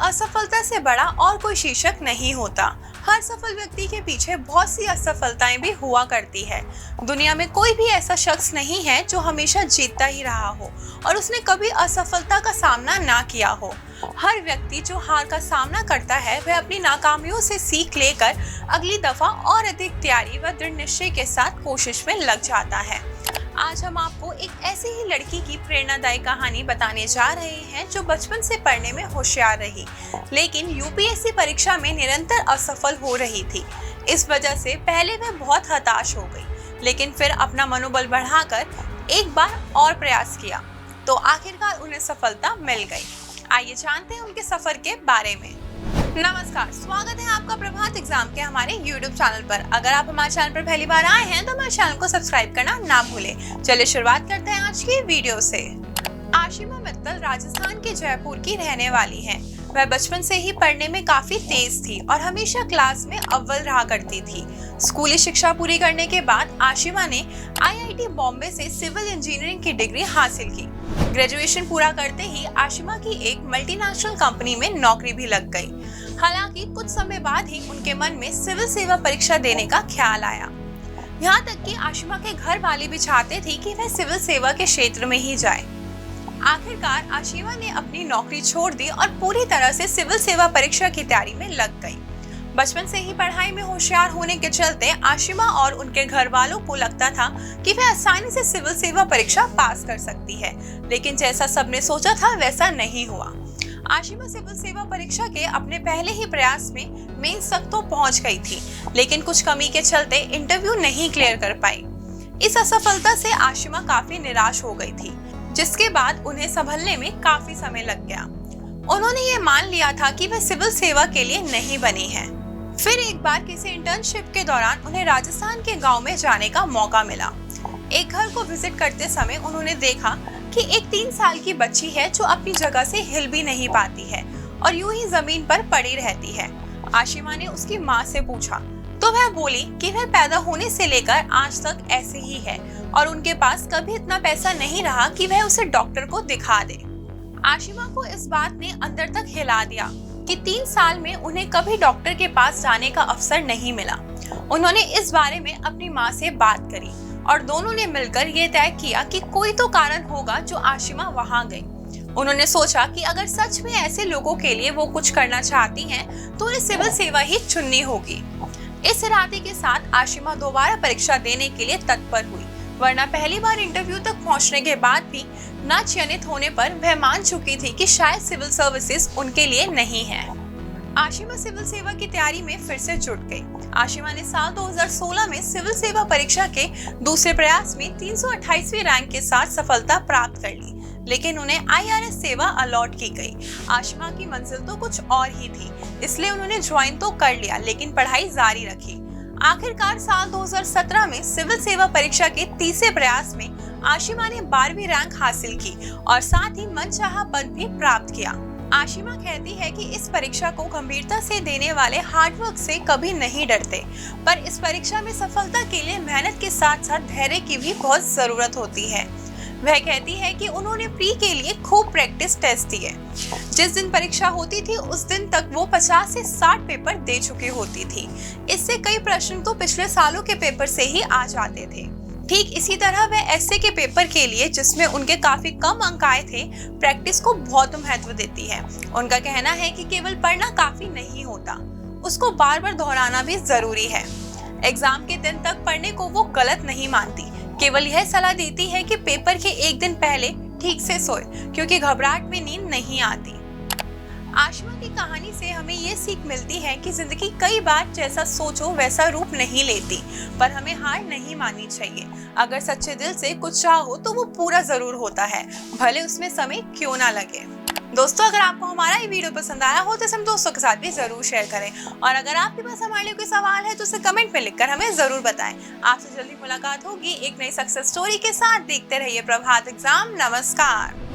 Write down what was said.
असफलता से बड़ा और कोई शीर्षक नहीं होता। हर सफल व्यक्ति के पीछे बहुत सी असफलताएं भी हुआ करती है। दुनिया में कोई भी ऐसा शख्स नहीं है जो हमेशा जीतता ही रहा हो और उसने कभी असफलता का सामना ना किया हो। हर व्यक्ति जो हार का सामना करता है वह अपनी नाकामियों से सीख लेकर अगली दफा और अधिक तैयारी व दृढ़ निश्चय के साथ कोशिश में लग जाता है। आज हम आपको एक ऐसी ही लड़की की प्रेरणादायी कहानी बताने जा रहे हैं जो बचपन से पढ़ने में होशियार रही, लेकिन यूपीएससी परीक्षा में निरंतर असफल हो रही थी। इस वजह से पहले वह बहुत हताश हो गई, लेकिन फिर अपना मनोबल बढ़ाकर एक बार और प्रयास किया तो आखिरकार उन्हें सफलता मिल गई। आइए जानते हैं उनके सफर के बारे में। नमस्कार, स्वागत है आपका प्रभात एग्जाम के हमारे YouTube चैनल पर। अगर आप हमारे चैनल पर पहली बार आए हैं तो हमारे चैनल को सब्सक्राइब करना ना भूलें। चलिए शुरुआत करते हैं आज की वीडियो से। आशिमा मित्तल राजस्थान के जयपुर की रहने वाली हैं। वह बचपन से ही पढ़ने में काफी तेज थी और हमेशा क्लास में अव्वल रहा करती थी। स्कूली शिक्षा पूरी करने के बाद आशिमा ने IIT बॉम्बे से सिविल इंजीनियरिंग की डिग्री हासिल की। ग्रेजुएशन पूरा करते ही आशिमा की एक मल्टीनेशनल कंपनी में नौकरी भी लग गई। हालांकि कुछ समय बाद ही उनके मन में सिविल सेवा परीक्षा देने का ख्याल आया। यहाँ तक कि आशिमा के घर वाले भी चाहते थे कि वह सिविल सेवा के क्षेत्र में ही जाए। आखिरकार आशिमा ने अपनी नौकरी छोड़ दी और पूरी तरह से सिविल सेवा परीक्षा की तैयारी में लग गई। बचपन से ही पढ़ाई में होशियार होने के चलते आशिमा और उनके घर वालों को लगता था कि वह आसानी से सिविल सेवा परीक्षा पास कर सकती है, लेकिन जैसा सबने सोचा था वैसा नहीं हुआ। आशिमा सिविल सेवा परीक्षा के अपने पहले ही प्रयास में मेंस तक तो पहुंच गई थी, लेकिन कुछ कमी के चलते इंटरव्यू नहीं क्लियर कर पाई। इस असफलता से आशिमा काफी निराश हो गई थी, जिसके बाद उन्हें संभलने में काफी समय लग गया। उन्होंने ये मान लिया था कि वह सिविल सेवा के लिए नहीं बनी है। फिर एक बार किसी इंटर्नशिप के दौरान उन्हें राजस्थान के गांव में जाने का मौका मिला। एक घर को विजिट करते समय उन्होंने देखा कि एक 3 साल की बच्ची है जो अपनी जगह से हिल भी नहीं पाती है और यूं ही जमीन पर पड़ी रहती है। आशिमा ने उसकी माँ से पूछा तो वह बोली कि वह पैदा होने से लेकर आज तक ऐसे ही है और उनके पास कभी इतना पैसा नहीं रहा कि वह उसे डॉक्टर को दिखा दे। आशिमा को इस बात ने अंदर तक हिला दिया कि 3 साल में उन्हें कभी डॉक्टर के पास जाने का अवसर नहीं मिला। उन्होंने इस बारे में अपनी माँ से बात करी और दोनों ने मिलकर ये तय किया कि कोई तो कारण होगा जो आशिमा वहाँ गई। उन्होंने सोचा कि अगर सच में ऐसे लोगों के लिए वो कुछ करना चाहती हैं, तो उन्हें सिविल सेवा ही चुननी होगी। इस इरादे के साथ आशिमा दोबारा परीक्षा देने के लिए तत्पर हुई, वरना पहली बार इंटरव्यू तक पहुंचने के बाद भी न चयनित होने पर वह मान चुकी थी कि शायद सिविल सर्विसेज उनके लिए नहीं है। आशिमा सिविल सेवा की तैयारी में फिर से जुट गई। आशिमा ने साल 2016 में सिविल सेवा परीक्षा के दूसरे प्रयास में 328वीं रैंक के साथ सफलता प्राप्त कर ली, लेकिन उन्हें IRS सेवा अलॉट की गई। आशिमा की मंजिल तो कुछ और ही थी, इसलिए उन्होंने ज्वाइन तो कर लिया, लेकिन पढ़ाई जारी रखी। आखिरकार साल 2017 में सिविल सेवा परीक्षा के तीसरे प्रयास में आशिमा ने 12वीं रैंक हासिल की और साथ ही मनचाहा पद भी प्राप्त किया। आशिमा कहती है कि इस परीक्षा को गंभीरता से देने वाले हार्डवर्क से कभी नहीं डरते, पर इस परीक्षा में सफलता के लिए मेहनत के साथ साथ धैर्य की भी बहुत जरूरत होती है। वह कहती है कि उन्होंने प्री के लिए खूब प्रैक्टिस टेस्ट दिए। जिस दिन परीक्षा होती थी उस दिन तक वो 50 से 60 पेपर दे चुकी होती थी। इससे कई प्रश्न तो पिछले सालों के पेपर से ही आ जाते थे। ठीक इसी तरह वह एसए के पेपर के लिए, जिसमें उनके काफी कम अंक आए थे, प्रैक्टिस को बहुत महत्व देती है। उनका कहना है कि केवल पढ़ना काफी नहीं होता, उसको बार बार दोहराना भी जरूरी है। एग्जाम के दिन तक पढ़ने को वो गलत नहीं मानती, केवल यह सलाह देती है कि पेपर के एक दिन पहले ठीक से सोए, क्योंकि घबराहट में नींद नहीं आती। आशिमा की कहानी से हमें ये सीख मिलती है कि जिंदगी कई बार जैसा सोचो वैसा रूप नहीं लेती, पर हमें हार नहीं माननी चाहिए। अगर सच्चे दिल से कुछ चाहो तो वो पूरा जरूर होता है, भले उसमें समय क्यों ना लगे। दोस्तों, अगर आपको हमारा ये वीडियो पसंद आया हो तो इसे हम दोस्तों के साथ भी जरूर शेयर करें, और अगर आपके पास हमारे लिए कोई सवाल है तो उसे कमेंट में लिखकर हमें जरूर बताएं। आपसे जल्दी मुलाकात होगी एक नई सक्सेस स्टोरी के साथ। देखते रहिए प्रभात एग्जाम। नमस्कार।